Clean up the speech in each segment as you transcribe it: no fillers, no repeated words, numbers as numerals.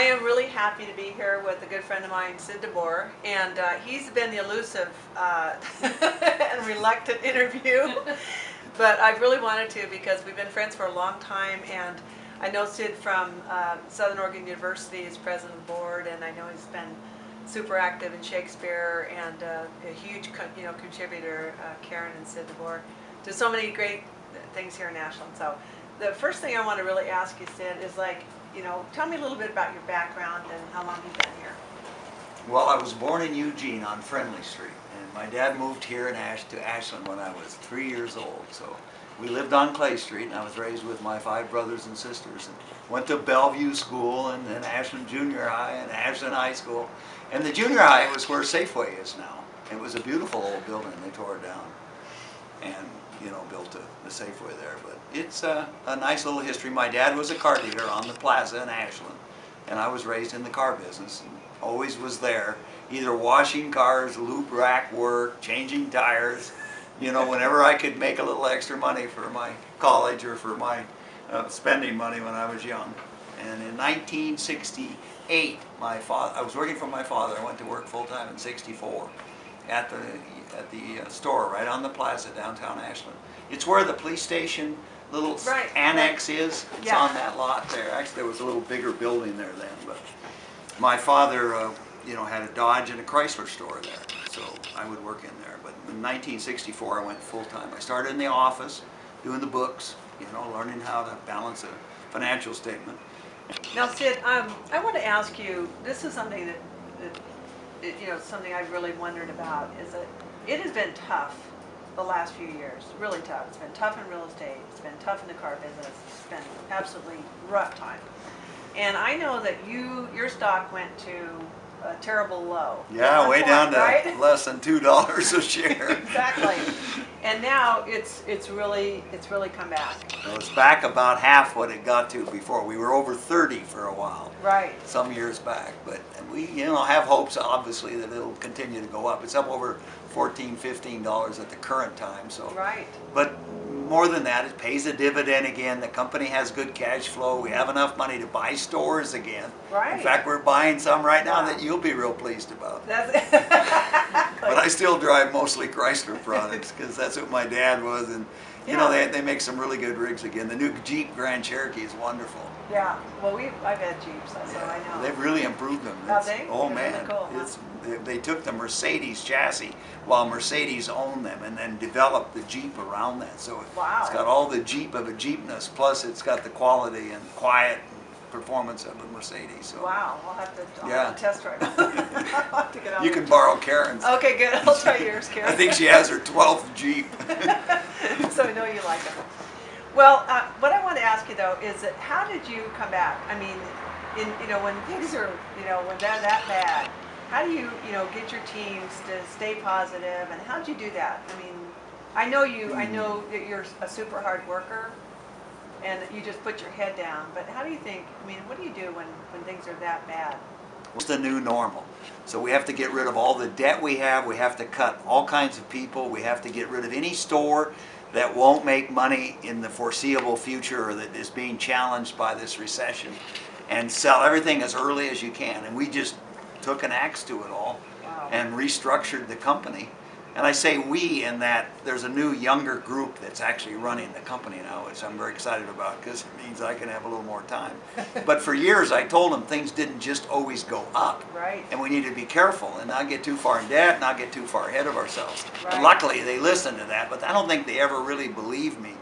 am really happy to be here with a good friend of mine, Sid DeBoer, and he's been the elusive and reluctant interview, but I really wanted to because we've been friends for a long time, and I know Sid from Southern Oregon University as president of the board, and I know he's been super active in Shakespeare and a huge contributor, Karen and Sid DeBoer, to so many great things here in Ashland. So the first thing I want to really ask you, Sid, is tell me a little bit about your background and how long you've been here. Well, I was born in Eugene on Friendly Street, and my dad moved here to Ashland when I was 3 years old. So we lived on Clay Street, and I was raised with my 5 brothers and sisters, and went to Bellevue School, and then Ashland Junior High, and Ashland High School. And the junior high was where Safeway is now. It was a beautiful old building. They tore it down and built the Safeway there. But it's a nice little history. My dad was a car dealer on the plaza in Ashland, and I was raised in the car business and always was there, either washing cars, lube rack work, changing tires, whenever I could make a little extra money for my college or for my spending money when I was young. And in 1968, I was working for my father. I went to work full-time in '64 at the store right on the plaza downtown Ashland. It's where the police station little annex is. It's on that lot there. Actually, there was a little bigger building there then, but my father, had a Dodge and a Chrysler store there, so I would work in there. But in 1964, I went full-time. I started in the office, doing the books, learning how to balance a financial statement. Now, Sid, I want to ask you, this is something that something I've really wondered about, is that it has been tough the last few years, really tough. It's been tough in real estate, it's been tough in the car business, it's been absolutely rough time. And I know that your stock went to a terrible low. Yeah, way down to less than $2 a share. Exactly. And now it's really come back. Well, it's back about half what it got to before. We were over 30 for a while. Right. Some years back, but we have hopes obviously that it'll continue to go up. It's up over $14, $15 at the current time. So. Right. But more than that, it pays a dividend again. The company has good cash flow. We have enough money to buy stores again. Right. In fact, we're buying some right now that you'll be real pleased about. That's But I still drive mostly Chrysler products because that's what my dad was, and they make some really good rigs again. The new Jeep Grand Cherokee is wonderful. Yeah, well, I've had Jeeps, so I know. They've really improved them. Have they? Oh They're man, really cool, huh? They took the Mercedes chassis while Mercedes owned them, and then developed the Jeep around that. So it's got all the Jeep of a Jeepness, plus it's got the quality and quiet performance of a Mercedes. So. Wow, I'll have to test drive. I'll have to get on You can borrow Karen's. Okay, good. I'll try yours, Karen. I think she has her 12th Jeep. So I know you like them. Well, what I want to ask you though is that how did you come back? I mean, when things are when they're that bad, how do you get your teams to stay positive, and how did you do that? I mean, I know that you're a super hard worker, and you just put your head down. But how do you think? I mean, what do you do when things are that bad? What's the new normal? So we have to get rid of all the debt we have. We have to cut all kinds of people. We have to get rid of any store that won't make money in the foreseeable future or that is being challenged by this recession, and sell everything as early as you can. And we just took an axe to it all. Wow. And restructured the company. And I say we in that there's a new younger group that's actually running the company now, which I'm very excited about because it means I can have a little more time. But for years I told them things didn't just always go up. Right. And we need to be careful and not get too far in debt, not get too far ahead of ourselves. Right. And luckily they listened to that, but I don't think they ever really believed me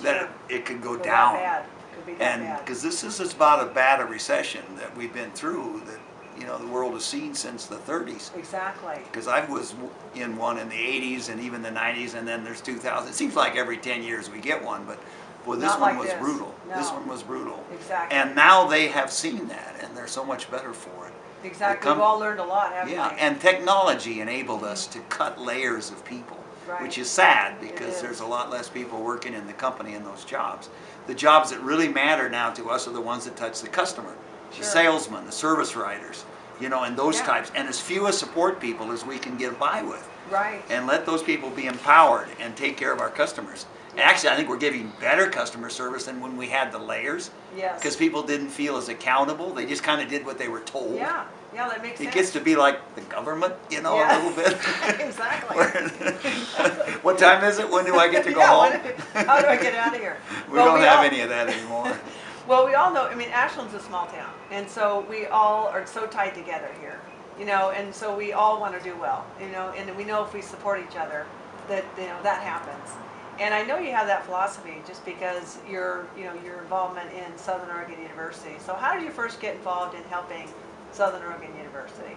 that it could go down. That bad. Could be that bad. Because this is about as bad a recession that we've been through that the world has seen since the 30s. Exactly. Because I was in one in the 80s and even the 90s, and then there's 2000. It seems like every 10 years we get one, but boy, this one was brutal. No. This one was brutal. Exactly. And now they have seen that, and they're so much better for it. Exactly. We've all learned a lot, haven't we? Yeah, and technology enabled us to cut layers of people, right. which is sad because there's a lot less people working in the company in those jobs. The jobs that really matter now to us are the ones that touch the customer. The salesman, the service writers, and those types, and as few as support people as we can get by with. Right. And let those people be empowered and take care of our customers. Actually, I think we're giving better customer service than when we had the layers. Yes. Because people didn't feel as accountable. They just kind of did what they were told. Yeah, yeah, that makes sense. It gets to be like the government, you know, Yeah. a little bit. Exactly. What time is it? When do I get to go Yeah, home? how do I get out of here? We don't have any of that anymore. Well, we all know, I mean, Ashland's a small town, and so we all are so tied together here, you know, and so we all want to do well, you know, and we know if we support each other, that, you know, that happens. And I know you have that philosophy just because your involvement in Southern Oregon University. So how did you first get involved in helping Southern Oregon University?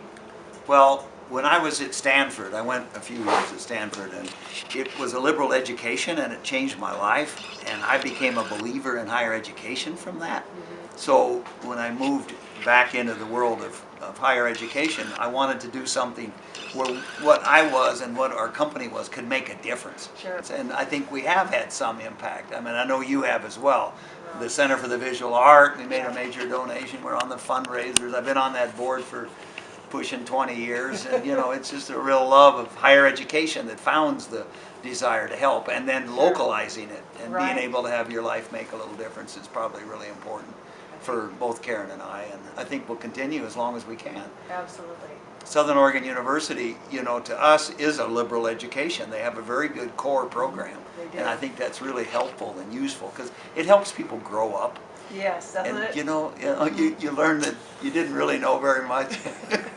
Well, when I was at Stanford, I went a few years at Stanford, and it was a liberal education, and it changed my life, and I became a believer in higher education from that. So when I moved back into the world of higher education, I wanted to do something where what I was and what our company was could make a difference. Sure. And I think we have had some impact. I mean, I know you have as well. The Center for the Visual Art, we made a major donation. We're on the fundraisers. I've been on that board for pushing 20 years, and you know, it's just a real love of higher education that founds the desire to help, and then localizing it and Right. being able to have your life make a little difference is probably really important for both Karen and I think we'll continue as long as we can. Absolutely. Southern Oregon University, you know, to us is a liberal education. They have a very good core program, They do. and I think that's really helpful and useful because it helps people grow up. Yes, doesn't And it? you learn that you didn't really know very much.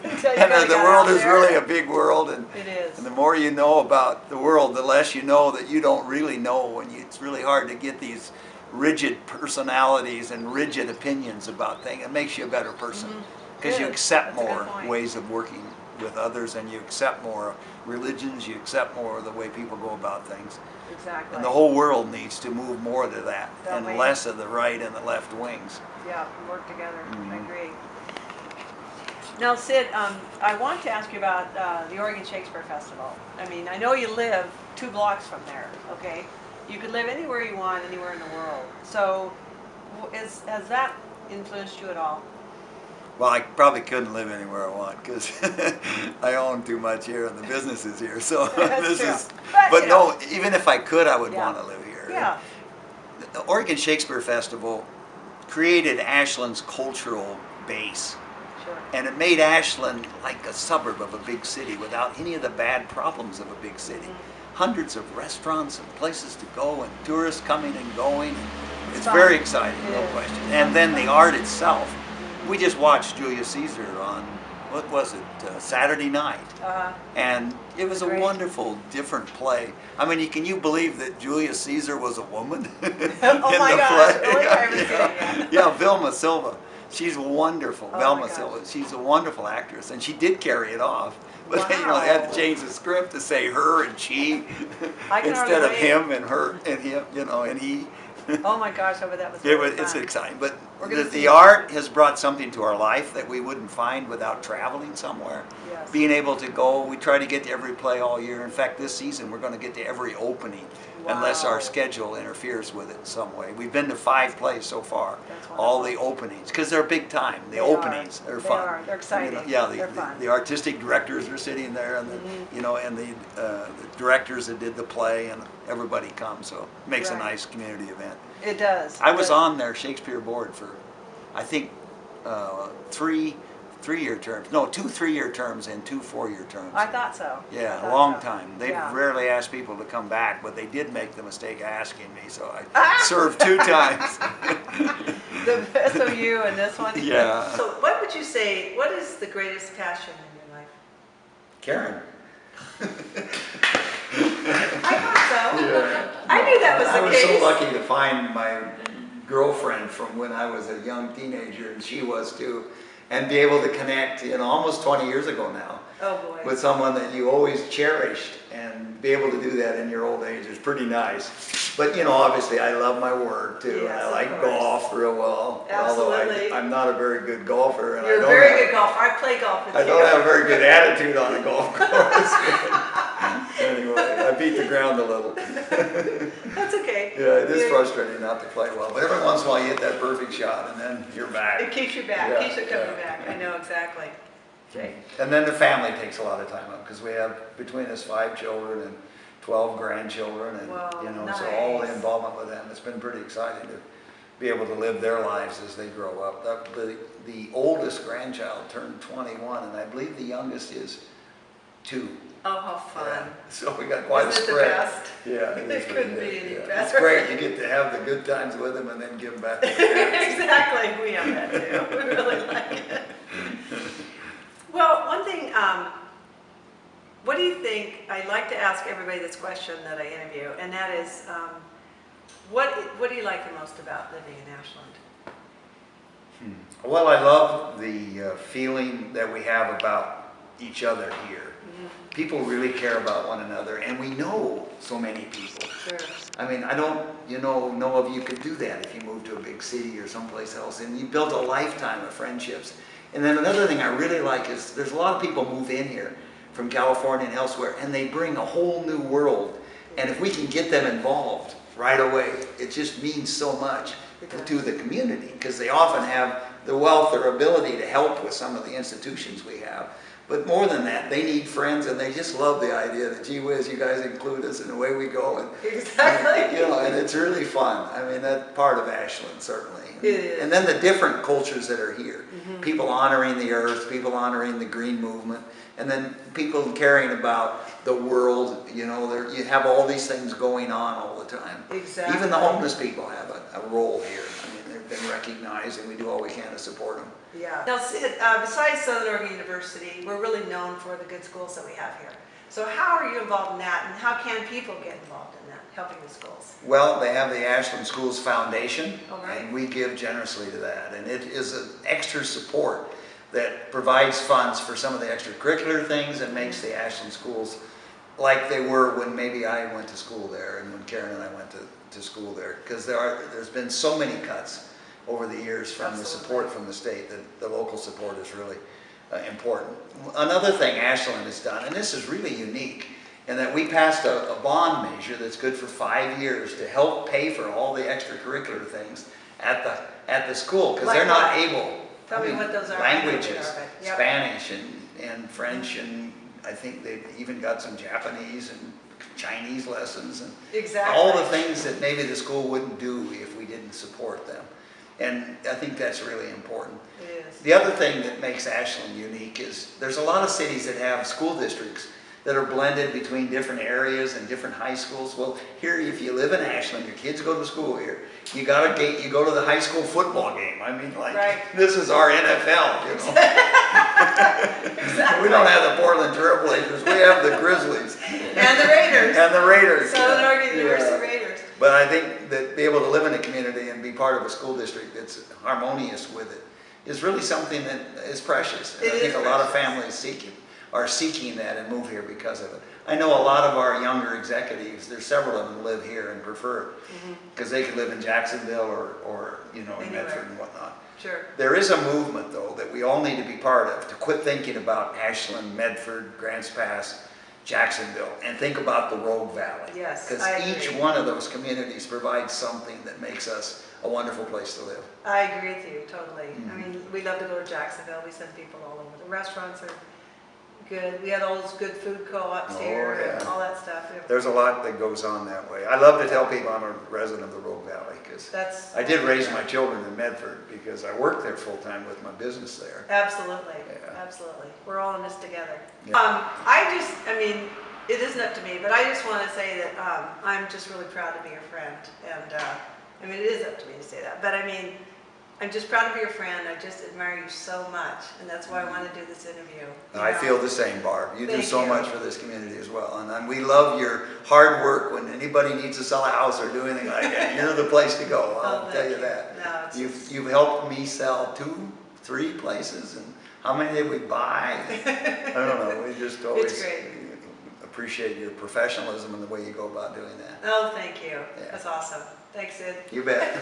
Until you And really the got world out is there. really a big world, and It is. the more you know about the world, the less you know that you don't really know, and it's really hard to get these rigid personalities and rigid opinions about things. It makes you a better person because you Good. accept That's a good more point. ways of working with others, and you accept more religions, you accept more of the way people go about things. Exactly. And the whole world needs to move more to that That and way. less of the right and the left wings. Yeah, work together. I Mhm. agree. Now, Sid, I want to ask you about the Oregon Shakespeare Festival. I mean, I know you live 2 blocks from there, okay? You could live anywhere you want, anywhere in the world. So, has that influenced you at all? Well, I probably couldn't live anywhere I want because I own too much here and the business is here. So That's this true. is, But, but you no, know. even if I could, I would Yeah. want to live here. Yeah. The Oregon Shakespeare Festival created Ashland's cultural base. Sure. And it made Ashland like a suburb of a big city without any of the bad problems of a big city. Hundreds of restaurants and places to go and tourists coming and going. It's fun. very exciting, It no is. question. And then the art itself. We just watched Julius Caesar on, what was it, Saturday night. And it was a Great. wonderful, different play. I mean, can you believe that Julius Caesar was a woman in Oh my the gosh, play? really? I haven't seen it yet. Yeah, Vilma Silva. She's wonderful. Oh my Velma gosh. Silva. She's a wonderful actress, and she did carry it off. But they Wow. had to change the script to say her and she I can instead hardly of wait. him and her and him, and he. Oh my gosh, I bet that was It really was, it's fun. exciting, but We're gonna see the it. art has brought something to our life that we wouldn't find without traveling somewhere. Yes. Being able to go, we try to get to every play all year. In fact, this season we're going to get to every opening unless Wow. our schedule interferes with it in some way. We've been to 5 plays so far. That's All the wonderful. openings, because they're big time. The They openings are. are They fun. are. They're exciting. Yeah, They're fun. the artistic directors are sitting there, and the directors that did the play, and everybody comes. So it makes a Right. nice community event. It does. I was But- on their Shakespeare board for, I think, 3 3-year terms. No, 2 3-year terms and 2 4-year terms. I thought so. I Yeah, a thought long so. time. They Yeah. rarely ask people to come back, but they did make the mistake of asking me, so I served 2 times. The SOU and this one. Yeah. So, what would you say? What is the greatest passion in your life? Karen. I thought so. I knew that was the I was case. so lucky to find my girlfriend from when I was a young teenager, and she was too, and be able to connect, almost 20 years ago now, Oh boy. with someone that you always cherished, and be able to do that in your old age is pretty nice. But obviously I love my work too, Yes, and I of like course. golf real well. Absolutely. Although I'm not a very good golfer, and You're I a don't very have, good golfer. I play golf with I you. don't have a very good attitude on a golf course. Anyway, I beat the ground a little. That's okay. Yeah, it is frustrating not to play well, but every once in a while you hit that perfect shot, and then you're back. It keeps you back. Yeah, Keeps it coming yeah. back. I know exactly. Jay. And then the family takes a lot of time up, because we have between us 5 children, and 12 grandchildren, and Wow, so all the nice. involvement with them. It's been pretty exciting to be able to live their lives as they grow up. The oldest grandchild turned 21, and I believe the youngest is 2. Oh, how fun. Yeah. So we got quite Isn't a it spread. the best? Yeah, It couldn't be any It's better. great. You get to have the good times with them and then give them back to the parents. Exactly, we have that too. We really like it. Well, one thing, what do you think, I like to ask everybody this question that I interview, and that is, what do you like the most about living in Ashland? Well, I love the feeling that we have about each other here. People really care about one another, and we know so many people. Sure. I mean, I don't, know of you could do that if you moved to a big city or someplace else, and you built a lifetime of friendships. And then another thing I really like is there's a lot of people move in here from California and elsewhere, and they bring a whole new world. And if we can get them involved right away, it just means so much to the community, because they often have the wealth or ability to help with some of the institutions we have. But more than that, they need friends, and they just love the idea that, gee whiz, you guys include us, and away we go. And, Exactly. and it's really fun. I mean, that's part of Ashland, certainly. It is. And then the different cultures that are here. People honoring the earth, people honoring the green movement, and then people caring about the world. You have all these things going on all the time. Exactly. Even the homeless people have a role here. I mean, they've been recognized, and we do all we can to support them. Yeah. Now, Sid, besides Southern Oregon University, we're really known for the good schools that we have here. So how are you involved in that, and how can people get involved in that, helping the schools? Well, they have the Ashland Schools Foundation, All right. and we give generously to that. And it is an extra support that provides funds for some of the extracurricular things and makes the Ashland schools like they were when maybe I went to school there, and when Karen and I went to school there. Because there's been so many cuts over the years from the support from the state, that the local support is really important. Another thing Ashland has done, and this is really unique, in that we passed a bond measure that's good for 5 years to help pay for all the extracurricular things at the school, because they're not able. Tell me what those are. Languages, Yep. Spanish and French, and I think they've even got some Japanese and Chinese lessons, and Exactly. all the things that maybe the school wouldn't do if we didn't support them. And I think that's really important. It is. The other thing that makes Ashland unique is there's a lot of cities that have school districts that are blended between different areas and different high schools. Well, here, if you live in Ashland, your kids go to school here, you go to the high school football game. I mean, like, Right. This is our NFL, Exactly. We don't have the Portland Trailblazers, we have the Grizzlies. And the Raiders. And the Raiders. Southern Oregon University Yeah. Raiders. But I think that be able to live in a community and be part of a school district that's harmonious with it is really something that is precious. And It I think is a lot of precious. families are seeking that and move here because of it. I know a lot of our younger executives, there's several of them live here and prefer it, because they could live in Jacksonville or in Anywhere. Medford and whatnot. Sure. There is a movement, though, that we all need to be part of, to quit thinking about Ashland, Medford, Grants Pass, Jacksonville, and think about the Rogue Valley. Yes, Because I each agree. one of those communities provides something that makes us a wonderful place to live. I agree with you, totally. I mean, we love to go to Jacksonville. We send people all over. The restaurants are good. We have all those good food co-ops here and yeah. all that stuff. There's a lot that goes on that way. I love to tell people I'm a resident of the Rogue Valley, because I did raise my children in Medford because I worked there full time with my business there. Absolutely, Yeah. absolutely. We're all in this together. Yeah. It isn't up to me, but I just want to say that I'm just really proud to be your friend. And it is up to me to say that, but I'm just proud to be your friend. I just admire you so much, and that's why I want to do this interview. I feel the same, Barb. You do Thank so you. much for this community as well. And we love your hard work. When anybody needs to sell a house or do anything like that, you're the place to go. I'll tell you that. No, it's You've helped me sell 2, 3 places. And how many did we buy? I don't know. We just always great. appreciate your professionalism and the way you go about doing that. Oh, thank you. Yeah. That's awesome. Thanks, Sid. You bet.